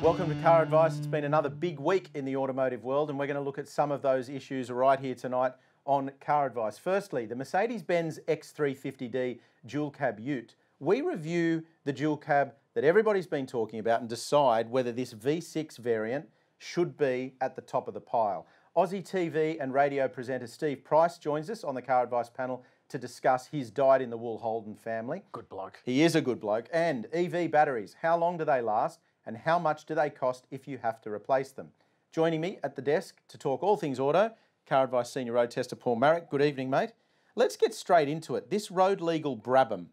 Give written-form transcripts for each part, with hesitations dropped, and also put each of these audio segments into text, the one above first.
Welcome to Car Advice. It's been another big week in the automotive world, and we're going to look at some of those issues right here tonight on Car Advice. Firstly, the Mercedes-Benz X350D dual cab ute. We review the dual cab that everybody's been talking about and decide whether this V6 variant should be at the top of the pile. Aussie TV and radio presenter Steve Price joins us on the Car Advice panel to discuss his dyed-in-the-wool Holden family. Good bloke. He is a good bloke. And EV batteries, how long do they last and how much do they cost if you have to replace them? Joining me at the desk to talk all things auto, Car Advice Senior Road Tester Paul Maric. Good evening, mate. Let's get straight into it. This road-legal Brabham.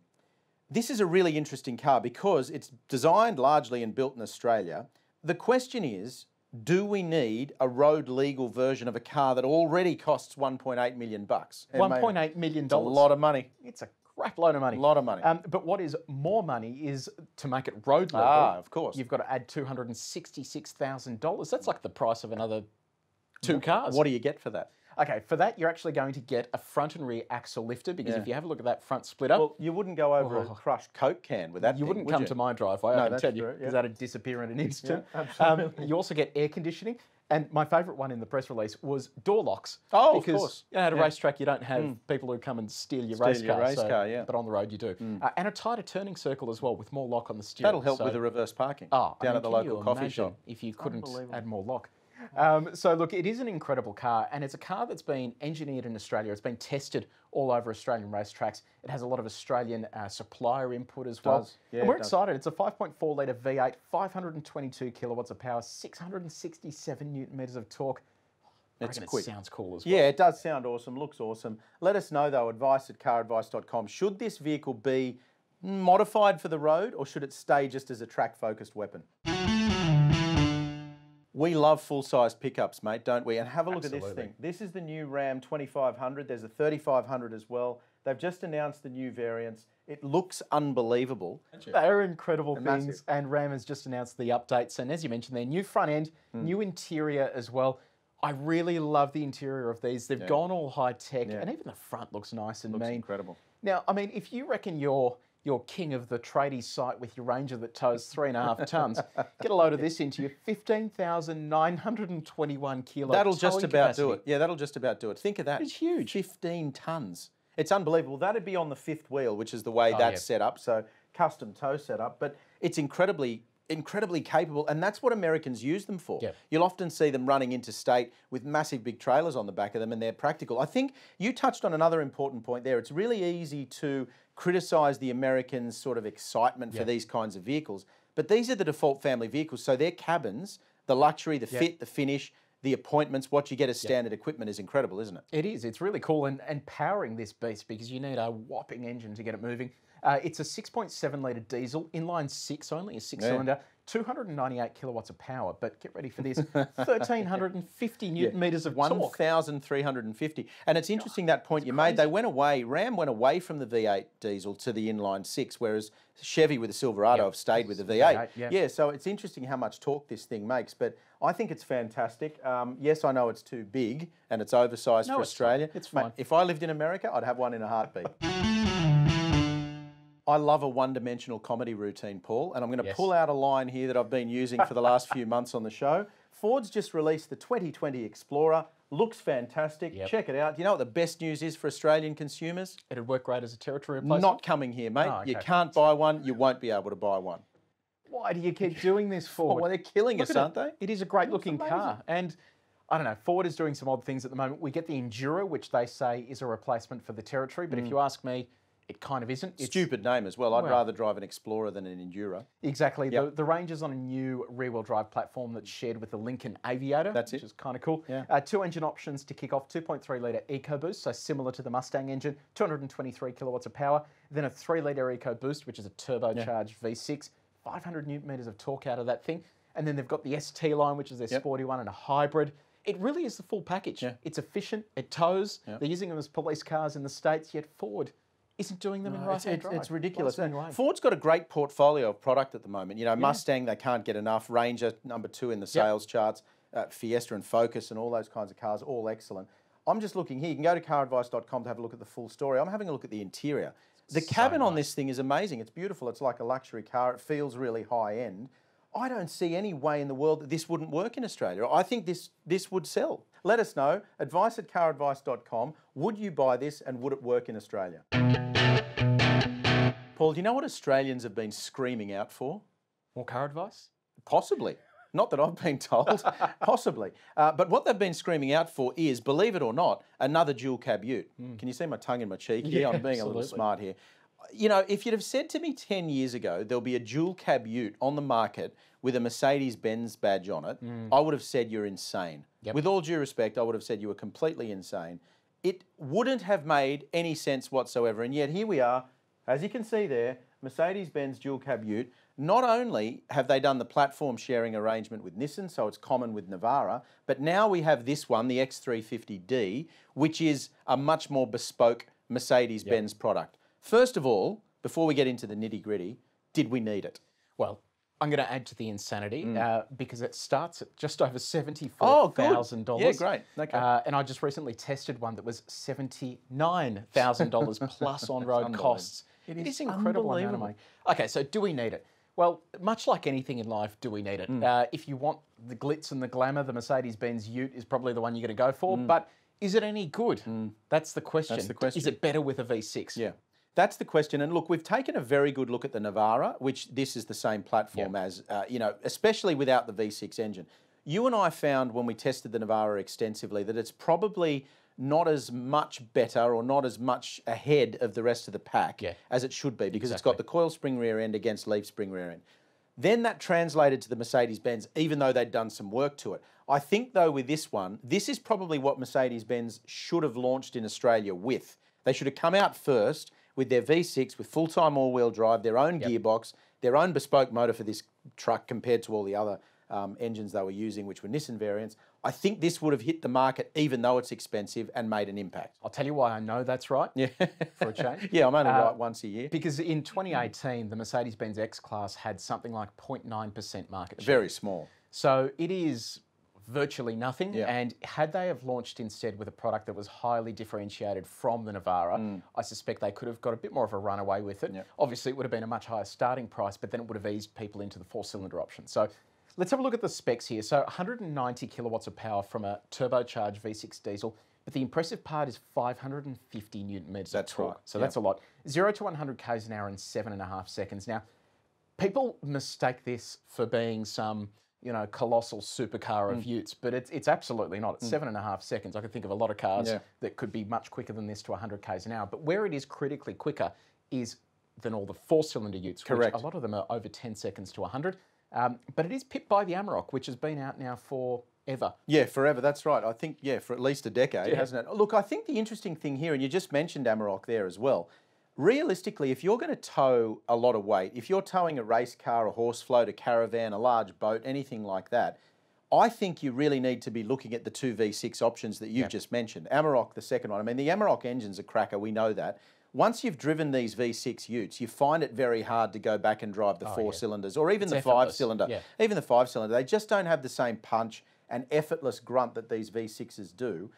This is a really interesting car because it's designed largely and built in Australia. The question is, do we need a road-legal version of a car that already costs $1.8 million? $1.8 million. It's a lot of money. It's a crap load of money. A lot of money. But what is more money is to make it road legal. Of course. You've got to add $266,000. That's like the price of another two cars. What do you get for that? Okay, for that, you're actually going to get a front and rear axle lifter because if you have a look at that front splitter... Well, you wouldn't go over a crushed Coke can with that. You wouldn't come to my driveway, I can tell you, because that'd disappear in an instant. Yeah, absolutely. You also get air conditioning. And my favourite one in the press release was door locks. Oh, because, of course. At a racetrack, you don't have people who come and steal your race car. But on the road, you do. And a tighter turning circle as well, with more lock on the steering. That'll help with the reverse parking down at the local coffee shop. If you couldn't add more lock. So look, it is an incredible car, and it's a car that's been engineered in Australia. It's been tested all over Australian racetracks. It has a lot of Australian supplier input as well. And we're excited. It's a 5.4 litre V8, 522 kilowatts of power, 667 newton meters of torque. It's quick. It sounds cool as well. Yeah, it does sound awesome, looks awesome. Let us know though, advice@caradvice.com. Should this vehicle be modified for the road or should it stay just as a track-focused weapon? We love full-size pickups, mate, don't we? And have a look at this thing. This is the new Ram 2500. There's a 3500 as well. They've just announced the new variants. It looks unbelievable. They're incredible things, and Ram has just announced the updates. And as you mentioned, their new front end, new interior as well. I really love the interior of these. They've gone all high-tech, and even the front looks nice and mean. Incredible. Now, I mean, if you reckon you're king of the tradie site with your Ranger that tows 3.5 tonnes. Get a load of this into you, 15,921 kilos. That'll just about do it. Yeah, that'll just about do it. Think of that. It's huge. 15 tonnes. It's unbelievable. That'd be on the fifth wheel, which is the way that's set up, so custom tow setup. But it's incredibly capable, and that's what Americans use them for. You'll often see them running interstate with massive big trailers on the back of them, and they're practical. I think you touched on another important point there. It's really easy to criticise the Americans' sort of excitement for these kinds of vehicles, but these are the default family vehicles, so their cabins, the luxury, the fit, the finish, the appointments, what you get as standard equipment is incredible, isn't it? It is. It's really cool, and powering this beast because you need a whopping engine to get it moving. It's a 6.7 litre diesel, inline six only, a six-cylinder, 298 kilowatts of power. But get ready for this, 1,350 newton meters of torque. 1,350. And it's interesting that point you made. They went away, Ram went away from the V8 diesel to the inline six, whereas Chevy with the Silverado have stayed with the V8. Yeah, so it's interesting how much torque this thing makes. But I think it's fantastic. Yes, I know it's too big and it's oversized for Australia. It's fine. Mate, if I lived in America, I'd have one in a heartbeat. I love a one-dimensional comedy routine, Paul, and I'm going to pull out a line here that I've been using for the last few months on the show. Ford's just released the 2020 Explorer. Looks fantastic. Check it out. Do you know what the best news is for Australian consumers? It'd work great as a territory replacement? Not coming here, mate. You can't buy one. You won't be able to buy one. Why do you keep doing this, Ford? Well, they're killing us, aren't they? It is a great-looking car, and I don't know, Ford is doing some odd things at the moment. We get the Enduro, which they say is a replacement for the Territory, but if you ask me, it kind of isn't. Stupid name as well. I'd rather drive an Explorer than an Enduro. Exactly. The Range is on a new rear-wheel drive platform that's shared with the Lincoln Aviator, which is kind of cool. Two engine options to kick off, 2.3 litre EcoBoost, so similar to the Mustang engine, 223 kilowatts of power. Then a 3 litre EcoBoost, which is a turbocharged V6, 500 newton meters of torque out of that thing. And then they've got the ST line, which is their sporty one, and a hybrid. It really is the full package. It's efficient, it tows. They're using them as police cars in the States, yet Ford isn't doing them in right-hand drive. It's ridiculous. Ford's got a great portfolio of product at the moment. You know, Mustang, they can't get enough. Ranger, #2 in the sales charts. Fiesta and Focus and all those kinds of cars, all excellent. I'm just looking here. You can go to caradvice.com to have a look at the full story. I'm having a look at the interior. The cabin on this thing is amazing. It's beautiful. It's like a luxury car. It feels really high-end. I don't see any way in the world that this wouldn't work in Australia. I think this would sell. Let us know. advice@caradvice.com. Would you buy this and would it work in Australia? Paul, do you know what Australians have been screaming out for? More car advice? Possibly. Not that I've been told. Possibly. But what they've been screaming out for is, believe it or not, another dual cab ute. Can you see my tongue in my cheek here? I'm being a little smart here. You know, if you'd have said to me 10 years ago, there'll be a dual cab ute on the market with a Mercedes-Benz badge on it, I would have said you're insane. Yep. With all due respect, I would have said you were completely insane. It wouldn't have made any sense whatsoever. And yet here we are, as you can see there, Mercedes-Benz dual cab ute. Not only have they done the platform sharing arrangement with Nissan, so it's common with Navara, but now we have this one, the X350D, which is a much more bespoke Mercedes-Benz product. First of all, before we get into the nitty-gritty, did we need it? Well, I'm going to add to the insanity because it starts at just over $74,000. Oh, yeah, great. Okay. And I just recently tested one that was $79,000 plus on-road costs. It is incredible amount of money. Okay, so do we need it? Well, much like anything in life, do we need it? If you want the glitz and the glamour, the Mercedes-Benz Ute is probably the one you're going to go for. But is it any good? That's the question. That's the question. Is it better with a V6? Yeah. That's the question. And look, we've taken a very good look at the Navara, which this is the same platform as, you know, especially without the V6 engine. You and I found when we tested the Navara extensively that it's probably not as much better or not as much ahead of the rest of the pack as it should be, because it's got the coil spring rear end against leaf spring rear end. Then that translated to the Mercedes-Benz, even though they'd done some work to it. I think, though, with this one, this is probably what Mercedes-Benz should have launched in Australia with. They should have come out first with their V6, with full-time all-wheel drive, their own gearbox, their own bespoke motor for this truck compared to all the other engines they were using, which were Nissan variants. I think this would have hit the market, even though it's expensive, and made an impact. I'll tell you why I know that's right, for a change. Yeah, I'm only right once a year. Because in 2018, the Mercedes-Benz X-Class had something like 0.9% market share. Very small. So it is virtually nothing, and had they have launched instead with a product that was highly differentiated from the Navara, I suspect they could have got a bit more of a runaway with it. Obviously, it would have been a much higher starting price, but then it would have eased people into the four-cylinder option. So let's have a look at the specs here. So 190 kilowatts of power from a turbocharged V6 diesel, but the impressive part is 550 newton meters of torque. So that's a lot. 0 to 100 k's an hour in 7.5 seconds. Now, people mistake this for being some, you know, colossal supercar of utes, but it's absolutely not. It's 7.5 seconds. I could think of a lot of cars that could be much quicker than this to 100 k's an hour. But where it is critically quicker is than all the four-cylinder utes. Correct. Which a lot of them are over 10 seconds to 100. But it is pipped by the Maric, which has been out now forever. Yeah, forever. That's right. I think, for at least a decade, hasn't it? Look, I think the interesting thing here, and you just mentioned Maric there as well, realistically, if you're going to tow a lot of weight, if you're towing a race car, a horse float, a caravan, a large boat, anything like that, I think you really need to be looking at the two V6 options that you've just mentioned. Maric, the second one. I mean, the Maric engine's a cracker, we know that. Once you've driven these V6 utes, you find it very hard to go back and drive the four cylinders, or even the five-cylinder. Even the five-cylinder. They just don't have the same punch and effortless grunt that these V6s do.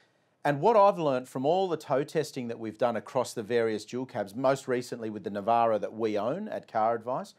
And what I've learned from all the tow testing that we've done across the various dual cabs, most recently with the Navara that we own at CarAdvice,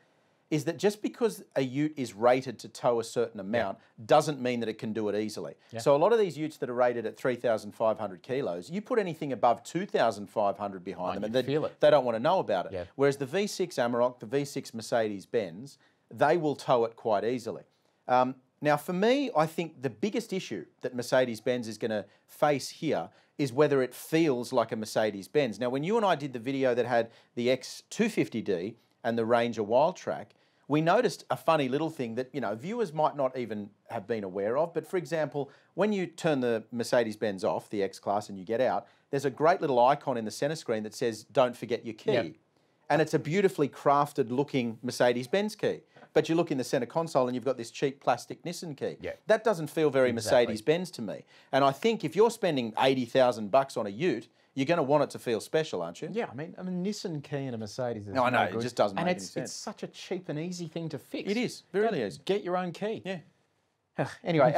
is that just because a ute is rated to tow a certain amount doesn't mean that it can do it easily. So a lot of these utes that are rated at 3,500 kilos, you put anything above 2,500 behind them and they don't want to know about it. Whereas the V6 Maric, the V6 Mercedes-Benz, they will tow it quite easily. Now, for me, I think the biggest issue that Mercedes-Benz is going to face here is whether it feels like a Mercedes-Benz. Now, when you and I did the video that had the X250D and the Ranger Wildtrak, we noticed a funny little thing that, viewers might not even have been aware of. But for example, when you turn the Mercedes-Benz off, the X-Class, and you get out, there's a great little icon in the center screen that says, "Don't forget your key." And it's a beautifully crafted looking Mercedes-Benz key. But you look in the center console and you've got this cheap plastic Nissan key. That doesn't feel very Mercedes-Benz to me. And I think if you're spending $80,000 on a ute, you're going to want it to feel special, aren't you? Yeah, I mean, Nissan key and a Mercedes is no, I know, it just doesn't make any sense. And it's such a cheap and easy thing to fix. It is, really is. Get your own key. Yeah. Anyway,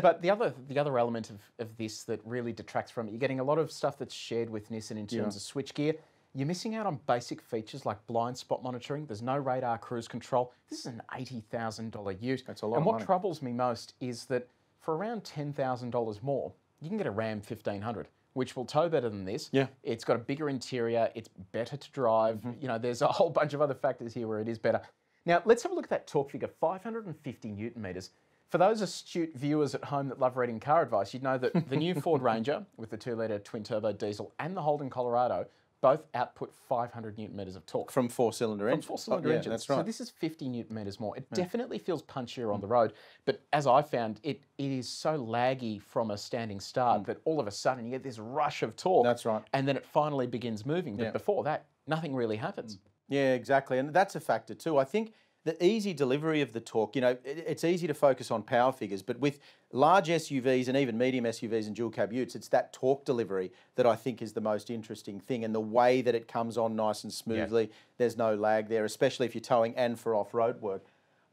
but the other element of this that really detracts from it, you're getting a lot of stuff that's shared with Nissan in terms of switchgear. you're missing out on basic features like blind spot monitoring. There's no radar cruise control. This is an $80,000 ute. That's a lot And of what money. troubles me most is that for around $10,000 more, you can get a Ram 1500, which will tow better than this. Yeah. It's got a bigger interior. It's better to drive. You know, there's a whole bunch of other factors here where it is better. Now, let's have a look at that torque figure, 550 Newton meters. For those astute viewers at home that love reading car advice, you'd know that the new Ford Ranger with the 2-litre twin-turbo diesel and the Holden Colorado both output 500 Newton meters of torque. From four-cylinder engines. From four-cylinder engines. That's right. So this is 50 Newton meters more. It definitely feels punchier on the road, but as I found, it is so laggy from a standing start that all of a sudden you get this rush of torque. That's right. And then it finally begins moving. But before that, nothing really happens. Yeah, exactly. And that's a factor too. I think the easy delivery of the torque, you know, it's easy to focus on power figures, but with large SUVs and even medium SUVs and dual cab utes, it's that torque delivery that I think is the most interesting thing, and the way that it comes on nice and smoothly. There's no lag there, especially if you're towing and for off-road work.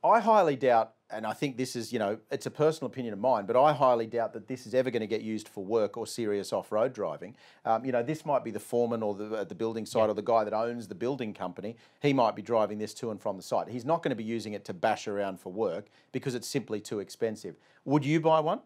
I highly doubt, and I think this is, you know, it's a personal opinion of mine, but I highly doubt that this is ever going to get used for work or serious off-road driving. You know, this might be the foreman or the building site or the guy that owns the building company. He might be driving this to and from the site. He's not going to be using it to bash around for work because it's simply too expensive. Would you buy one?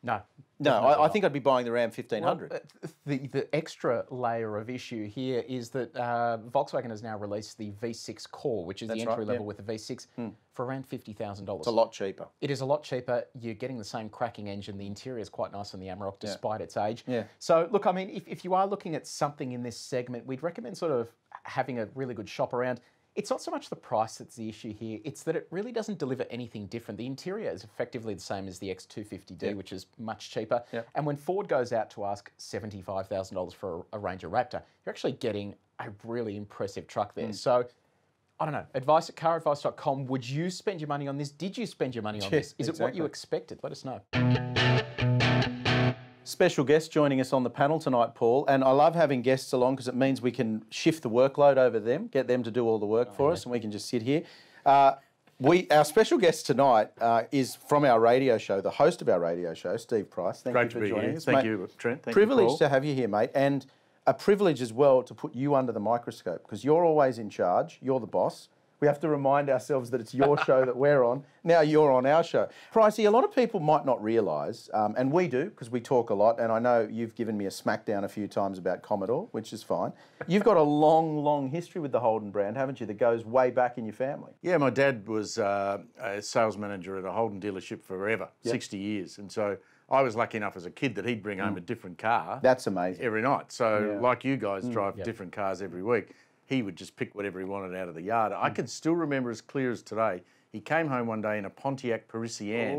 No. No, I think I'd be buying the Ram 1500. Well, the extra layer of issue here is that Volkswagen has now released the V6 Core, which is the entry level with the V6, for around $50,000. It's a lot cheaper. It is a lot cheaper. You're getting the same cracking engine. The interior is quite nice on the Amarok, despite its age. Yeah. So, look, I mean, if you are looking at something in this segment, we'd recommend sort of having a really good shop around. It's not so much the price that's the issue here, it's that it really doesn't deliver anything different. The interior is effectively the same as the X250D, which is much cheaper. And when Ford goes out to ask $75,000 for a Ranger Raptor, you're actually getting a really impressive truck there. So, I don't know, advice at caradvice.com. Would you spend your money on this? Did you spend your money on this? Is it what you expected? Let us know. Special guest joining us on the panel tonight, Paul, and I love having guests along because it means we can shift the workload over them, get them to do all the work for us, and we can just sit here. Our special guest tonight is from our radio show, the host of our radio show, Steve Price. Thank you for joining us. Thank you, Trent. Thank privilege you, to have you here, mate, and a privilege as well to put you under the microscope because you're always in charge. You're the boss. We have to remind ourselves that it's your show that we're on. Now you're on our show. Pricey, a lot of people might not realise, and we do because we talk a lot, and I know you've given me a smackdown a few times about Commodore, which is fine. You've got a long, long history with the Holden brand, haven't you, that goes way back in your family? Yeah, my dad was a sales manager at a Holden dealership forever, 60 years. And so I was lucky enough as a kid that he'd bring home a different car. That's amazing. Every night. So like you guys drive different cars every week. He would just pick whatever he wanted out of the yard. I can still remember as clear as today, he came home one day in a Pontiac Parisienne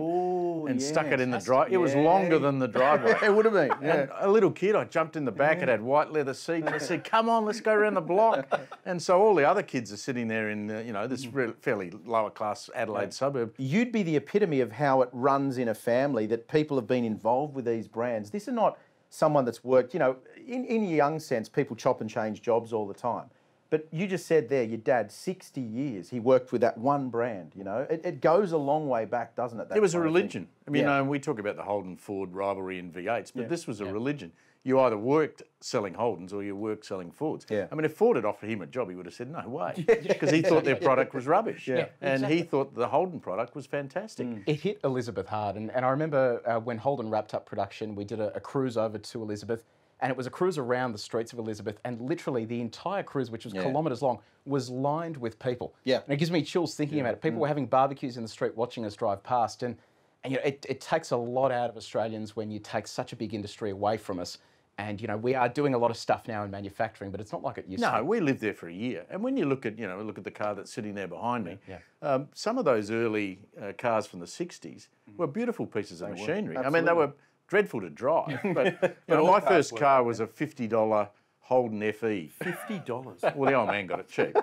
and stuck it in the driveway. It was longer than the driveway. It would have been. And a little kid, I jumped in the back, it had white leather seats. I said, come on, let's go around the block. And so all the other kids are sitting there in, this fairly lower class Adelaide suburb. You'd be the epitome of how it runs in a family, that people have been involved with these brands. This is not someone that's worked, in a young sense, people chop and change jobs all the time. But you just said there, your dad, 60 years, he worked with that one brand, It goes a long way back, doesn't it? It was a religion. I mean, we talk about the Holden-Ford rivalry in V8s, but this was a religion. You either worked selling Holdens or you worked selling Fords. I mean, if Ford had offered him a job, he would have said, no way, because he thought their product was rubbish. And he thought the Holden product was fantastic. It hit Elizabeth hard. And I remember when Holden wrapped up production, we did a cruise over to Elizabeth. And it was a cruise around the streets of Elizabeth, and literally the entire cruise, which was kilometres long, was lined with people. And it gives me chills thinking about it. People were having barbecues in the street watching us drive past, and it takes a lot out of Australians when you take such a big industry away from us. And we are doing a lot of stuff now in manufacturing, but it's not like it used to. No, we lived there for a year, and when you look at the car that's sitting there behind me, some of those early cars from the '60s were beautiful pieces of machinery. I mean, they were dreadful to drive, but my first car was a $50 Holden FE. $50? Well, the old man got it cheap,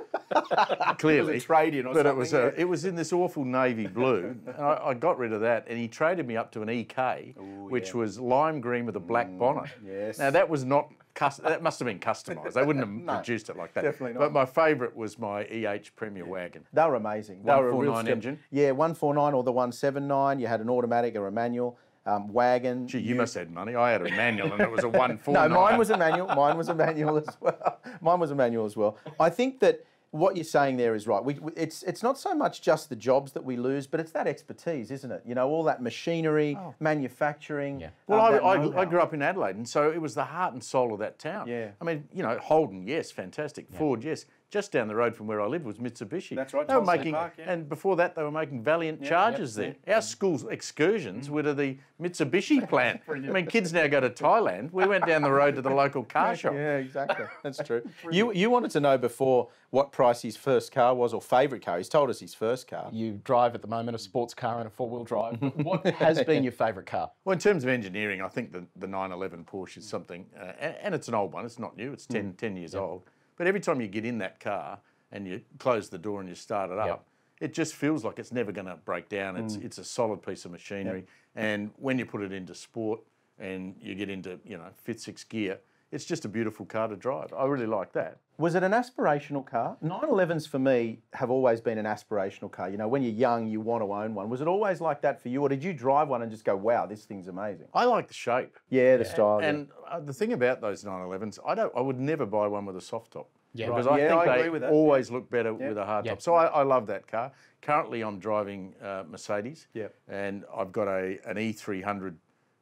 clearly. It was a trade-in or something. But it was in this awful navy blue. And I got rid of that, and he traded me up to an EK, which was lime green with a black bonnet. Yes. Now, that was not that must have been customised. They wouldn't have produced it like that. Definitely not. But my favourite was my EH Premier wagon. They were amazing. They were a real 149 engine. Yeah, 149 or the 179. You had an automatic or a manual. wagon. Gee, you must have had money. I had a manual and it was a 1.4. No, mine was a manual. Mine was a manual as well. Mine was a manual as well. I think that what you're saying there is right. It's not so much just the jobs that we lose, but it's that expertise, isn't it? You know, all that machinery, manufacturing. Yeah. Well, I grew up in Adelaide, and so it was the heart and soul of that town. Yeah. I mean, you know, Holden, yes, fantastic. Yeah. Ford, yes. Just down the road from where I lived was Mitsubishi. That's right. They were making, and before that, they were making Valiant Chargers there. Our school's excursions were to the Mitsubishi plant. I mean, kids now go to Thailand. We went down the road to the local car shop. Yeah, exactly. That's true. You wanted to know before what price his first car was, or favourite car. He's told us his first car. You drive at the moment a sports car and a four-wheel drive. What has been your favourite car? Well, in terms of engineering, I think the 911 Porsche is something, and it's an old one. It's not new. It's 10 years old. But every time you get in that car and you close the door and you start it up, it just feels like it's never going to break down. It's a solid piece of machinery. And when you put it into sport and you get into, you know, 5th, 6th gear, it's just a beautiful car to drive. I really like that. Was it an aspirational car? 911s for me have always been an aspirational car. You know, when you're young, you want to own one. Was it always like that for you, or did you drive one and just go, wow, this thing's amazing? I like the shape. Yeah, the style. And the thing about those 911s, I would never buy one with a soft top. Yeah, because I think they always look better with a hard top. So I love that car. Currently, I'm driving Mercedes, and I've got an E300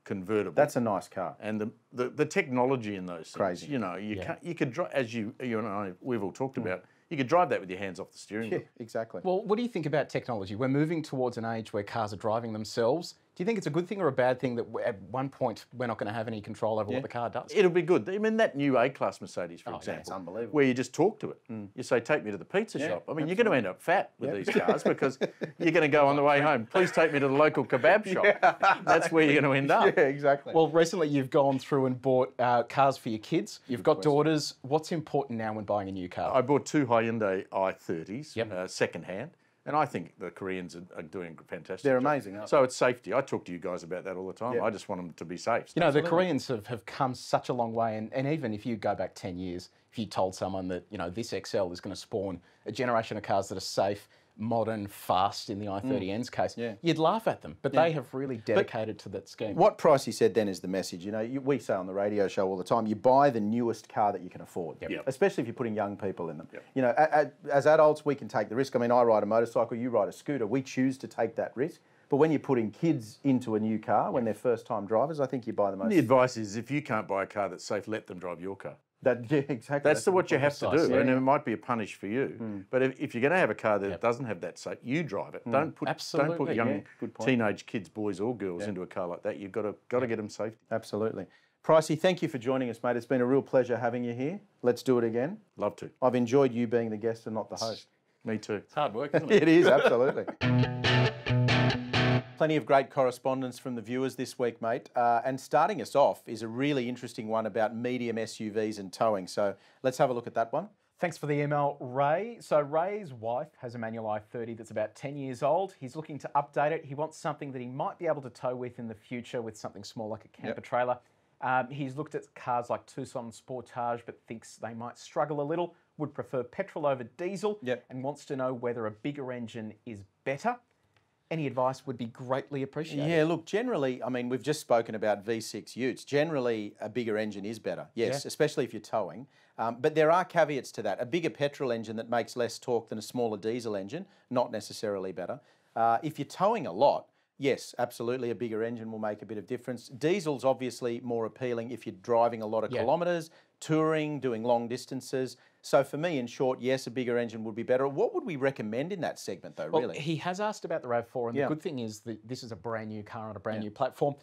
convertible. That's a nice car. And the technology in those things, crazy. You know, you could drive, as you and I, we've all talked about, you could drive that with your hands off the steering wheel. Yeah, exactly. Well, what do you think about technology? We're moving towards an age where cars are driving themselves. Do you think it's a good thing or a bad thing that at one point we're not going to have any control over what the car does? It'll be good. I mean, that new A-Class Mercedes, for example, it's unbelievable. where you just talk to it. You say, take me to the pizza shop. I mean, you're going to end up fat with these cars because you're going to go on the way home, please take me to the local kebab shop. That's where you're going to end up. Yeah, exactly. Well, recently you've gone through and bought cars for your kids. You've got daughters. What's important now when buying a new car? I bought 2 Hyundai i30s, second-hand. And I think the Koreans are doing fantastic. They're amazing, aren't they? So it's safety. I talk to you guys about that all the time. Yeah. I just want them to be safe. You know, the Koreans have come such a long way. And even if you go back 10 years, if you told someone that, you know, this XL is going to spawn a generation of cars that are safe, modern, fast in the i30N's case, you'd laugh at them. But they have really dedicated to that scheme. What Pricey said then is the message. You know, we say on the radio show all the time, you buy the newest car that you can afford, especially if you're putting young people in them. You know, as adults, we can take the risk. I mean, I ride a motorcycle, you ride a scooter. We choose to take that risk. But when you're putting kids into a new car, when they're first-time drivers, I think you buy the most. The advice is if you can't buy a car that's safe, let them drive your car. Exactly. That's what you have to do, and it might be a punish for you. But if you're going to have a car that doesn't have that safe, you drive it. Don't put young teenage kids, boys or girls, into a car like that. You've got to get them safety. Absolutely. Pricey, thank you for joining us, mate. It's been a real pleasure having you here. Let's do it again. Love to. I've enjoyed you being the guest and not the host. Me too. It's hard work, isn't it? It is, absolutely. Plenty of great correspondence from the viewers this week, mate. And starting us off is a really interesting one about medium SUVs and towing. So let's have a look at that one. Thanks for the email, Ray. So Ray's wife has a manual i30 that's about 10 years old. He's looking to update it. He wants something that he might be able to tow with in the future with something small like a camper trailer. He's looked at cars like Tucson Sportage but thinks they might struggle a little, would prefer petrol over diesel, and wants to know whether a bigger engine is better. Any advice would be greatly appreciated. Yeah, look, generally, I mean, we've just spoken about V6 utes. Generally, a bigger engine is better, yes, especially if you're towing. But there are caveats to that. A bigger petrol engine that makes less torque than a smaller diesel engine, not necessarily better. If you're towing a lot, yes, absolutely, a bigger engine will make a bit of difference. Diesel's obviously more appealing if you're driving a lot of kilometres, touring, doing long distances. So for me, in short, yes, a bigger engine would be better. What would we recommend in that segment, though, really? Well, he has asked about the RAV4, and the good thing is that this is a brand new car on a brand new platform.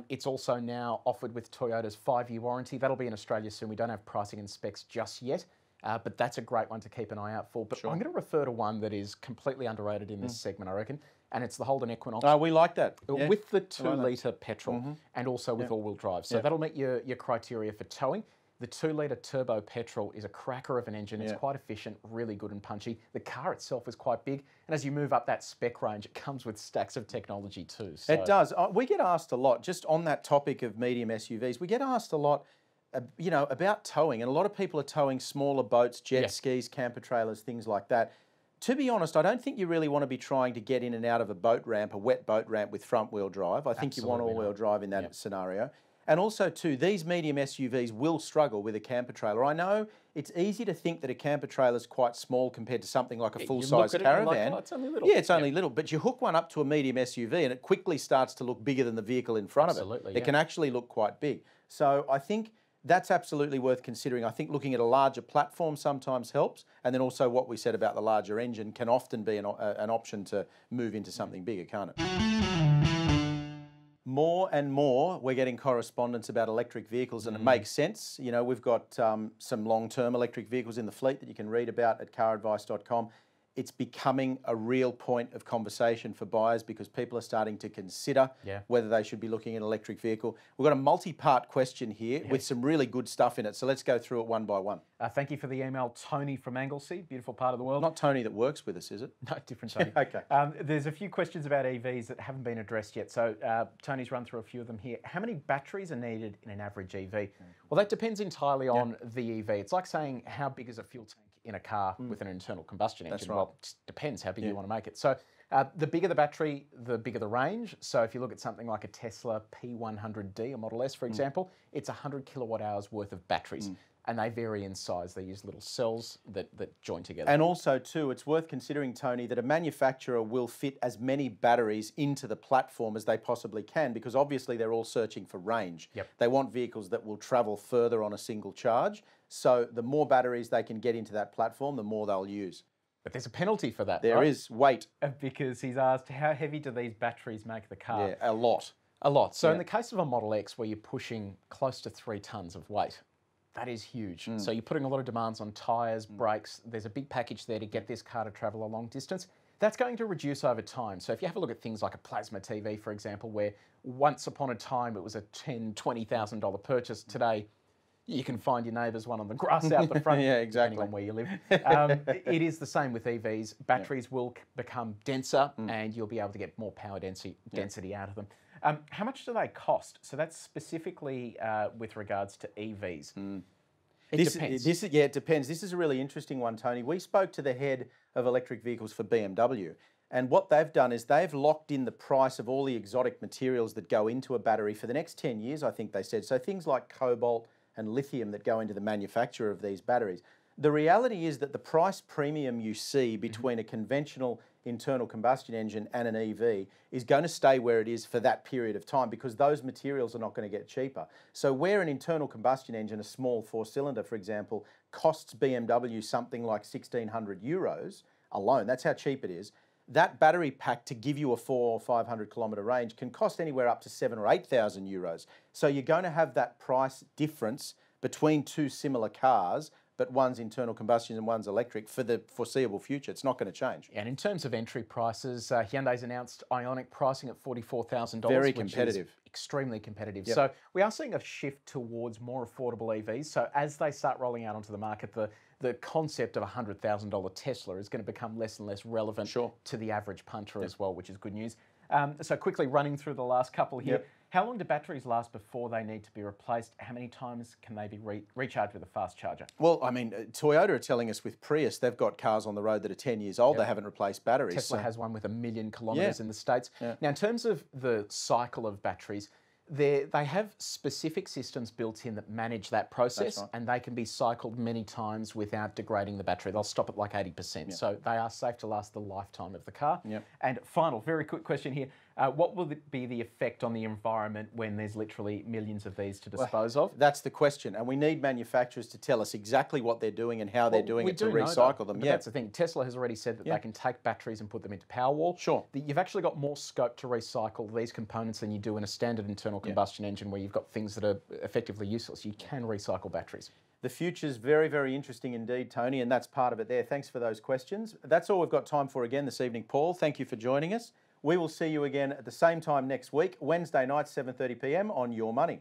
It's also now offered with Toyota's 5-year warranty. That'll be in Australia soon. We don't have pricing and specs just yet, but that's a great one to keep an eye out for. But I'm going to refer to one that is completely underrated in this segment, I reckon, and it's the Holden Equinox. Oh, we like that. With the 2-litre petrol and also with all-wheel drive. So that'll meet your criteria for towing. The 2-litre turbo petrol is a cracker of an engine. It's quite efficient, really good and punchy. The car itself is quite big. And as you move up that spec range, it comes with stacks of technology too. So. It does. We get asked a lot, just on that topic of medium SUVs, we get asked a lot, you know, about towing. And a lot of people are towing smaller boats, jet skis, camper trailers, things like that. To be honest, I don't think you really want to be trying to get in and out of a boat ramp, a wet boat ramp with front-wheel drive. I think you want all-wheel drive in that scenario. And also, too, these medium SUVs will struggle with a camper trailer. I know it's easy to think that a camper trailer is quite small compared to something like a full-size caravan. It's only little. Yeah, it's only little. But you hook one up to a medium SUV and it quickly starts to look bigger than the vehicle in front of it. It can actually look quite big. So I think that's absolutely worth considering. I think looking at a larger platform sometimes helps. And then also what we said about the larger engine can often be an option to move into something bigger, can't it? More and more, we're getting correspondence about electric vehicles, and it makes sense. You know, we've got some long-term electric vehicles in the fleet that you can read about at caradvice.com. It's becoming a real point of conversation for buyers because people are starting to consider whether they should be looking at an electric vehicle. We've got a multi-part question here with some really good stuff in it, so let's go through it one by one. Thank you for the email, Tony from Anglesey, beautiful part of the world. Not Tony that works with us, is it? No, different Tony. Okay. There's a few questions about EVs that haven't been addressed yet, so Tony's run through a few of them here. How many batteries are needed in an average EV? Well, that depends entirely on the EV. It's like saying how big is a fuel tank in a car with an internal combustion engine. That's right. Well, it depends how big you want to make it. So the bigger the battery, the bigger the range. So if you look at something like a Tesla P100D, a Model S, for example, it's 100 kilowatt hours worth of batteries. And they vary in size. They use little cells that join together. And also, too, it's worth considering, Tony, that a manufacturer will fit as many batteries into the platform as they possibly can because obviously they're all searching for range. They want vehicles that will travel further on a single charge. So the more batteries they can get into that platform, the more they'll use. But there's a penalty for that, There is weight. Because he's asked, how heavy do these batteries make the car? Yeah, a lot. A lot. So in the case of a Model X where you're pushing close to 3 tonnes of weight, that is huge. So you're putting a lot of demands on tyres, brakes. There's a big package there to get this car to travel a long distance. That's going to reduce over time. So if you have a look at things like a plasma TV, for example, where once upon a time it was a $10,000, $20,000 purchase, today you can find your neighbour's one on the grass out the front, depending on where you live. It is the same with EVs. Batteries will become denser and you'll be able to get more power density out of them. How much do they cost? So that's specifically with regards to EVs. It depends. It depends. This is a really interesting one, Tony. We spoke to the head of electric vehicles for BMW, and what they've done is they've locked in the price of all the exotic materials that go into a battery for the next 10 years, I think they said. So things like cobalt and lithium that go into the manufacture of these batteries. The reality is that the price premium you see between a conventional internal combustion engine and an EV is going to stay where it is for that period of time because those materials are not going to get cheaper. So where an internal combustion engine, a small 4-cylinder, for example, costs BMW something like 1,600 euros alone, that's how cheap it is, that battery pack to give you a 400 or 500 kilometre range can cost anywhere up to 7,000 or 8,000 euros. So you're going to have that price difference between two similar cars, but one's internal combustion and one's electric for the foreseeable future. It's not going to change. And in terms of entry prices, Hyundai's announced Ioniq pricing at $44,000. Very competitive. Which is extremely competitive. Yep. So we are seeing a shift towards more affordable EVs. So as they start rolling out onto the market, the concept of a $100,000 Tesla is going to become less and less relevant to the average punter as well, which is good news. So quickly running through the last couple here. How long do batteries last before they need to be replaced? How many times can they be recharged with a fast charger? Well, I mean, Toyota are telling us with Prius, they've got cars on the road that are 10 years old. They haven't replaced batteries. Tesla has one with 1 million kilometres in the States. Now, in terms of the cycle of batteries, they have specific systems built in that manage that process, and they can be cycled many times without degrading the battery. They'll stop at like 80%. So they are safe to last the lifetime of the car. And final, very quick question here. What will be the effect on the environment when there's literally millions of these to dispose of? That's the question. And we need manufacturers to tell us exactly what they're doing and how they're doing it to recycle them. But that's the thing. Tesla has already said that they can take batteries and put them into Powerwall. Sure. You've actually got more scope to recycle these components than you do in a standard internal combustion engine where you've got things that are effectively useless. You can recycle batteries. The future's very, very interesting indeed, Tony, and that's part of it there. Thanks for those questions. That's all we've got time for again this evening, Paul. Thank you for joining us. We will see you again at the same time next week, Wednesday night, 7:30 p.m. on Your Money.